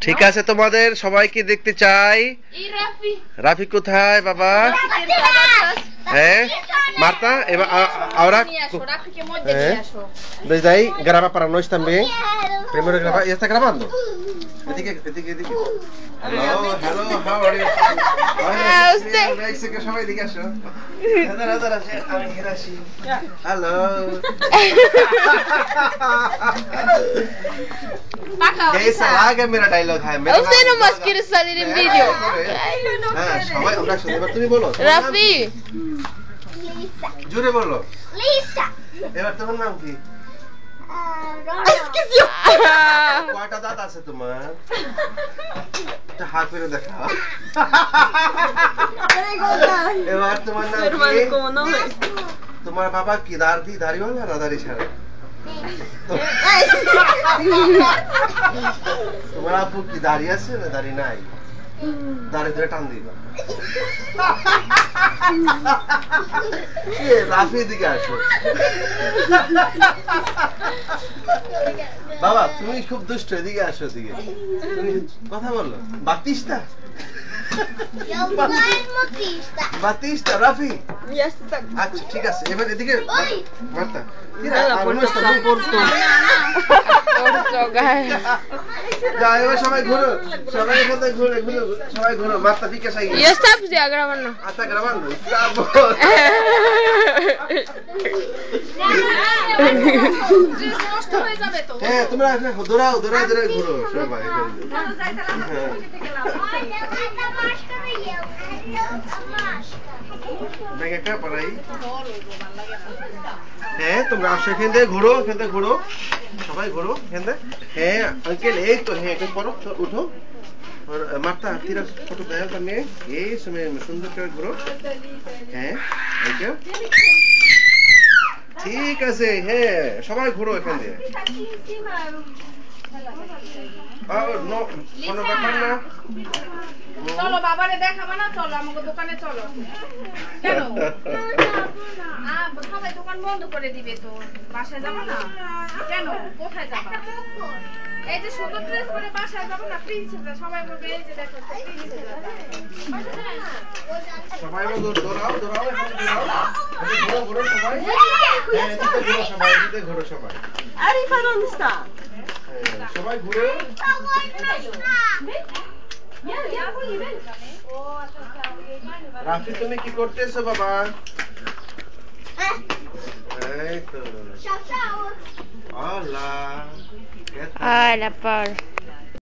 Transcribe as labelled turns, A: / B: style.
A: ঠিক আছে, তোমাদের সবাইকে দেখতে চাই। রাফি কোথায় বাবা? হ্যাঁ Marta, ahora desde ahí graba para nós também. Primero graba, ¿ya está grabando? Hello, how are you? Hello. Esa haga मेरा डायलॉग है मेरा
B: usted nomás quiere salir en vídeo
A: সবাই আমরা শুনি এবার তুমি বলো
B: Rafi
C: Lisa.
A: জোরে বলো
C: Lisa.
A: এবার তোমার নাম কি কয়টা দাঁত আছে তোমার একটা হাত করে দেখাও এবার তোমার নাম কি তোমার বাবা কি দাড়িওয়ালা না দাড়ি ছাড়া তোমার আপু কি দাড়ি আছে না দাড়ি নাই দাড়ি ধরে টান দিবা রাফি দিকে আসো বাবা তুমি খুব দুষ্ট এদিকে আসো এদিকে তুমি কথা বলো Batista Batista, Rafi.
B: Ya está.
A: আচ্ছা ঠিক আছে এবার এদিকে মারতা Ya, এবার সবাই ঘুরো সবাই এখান থেকে ঘুরে সবাই ঘুরো মারতা পিকে সাই
B: Ya está pues ya grabando.
A: Está grabando. হ্যাঁ তোমরা দৌড়াও ঘুরো সবাই Venga acá para ahí. তোমরা আসো এখান থেকে ঘুরো সবাই ঘুরো এখান থেকে হ্যাঁ আঙ্কেল এই তো হ্যাঁ একটু পড়ো উঠো और मारता तेरा फोटो दया करने ये समय सुंदर कर घुरो হ্যাঁ আঙ্কেল ঠিক আছে হ্যাঁ সবাই ঘুরো এখান থেকে নো কোনো ব্যাপার না
D: চলো বাবারে দেখাবা না চলো আমাকে দোকানে চলো কেন সবাই দোকান বন্ধ করে দিবে তো বাসায় যাবো না কেন কোথায় যাবা এই যে সুন্দর ড্রেস পরে বাসায় যাবো না প্রিন্সেসরা সবাই বলবে এই যে দেখো
A: সবাই দৌড়াও ঘুরো সবাই ঘুরো সবাই
B: Arifa, ¿dónde está?
A: সবাই ঘুরো রাফি তুমি কি করতেছো বাবা এই তো
C: Chao, chao.
A: hola
B: Hola, por.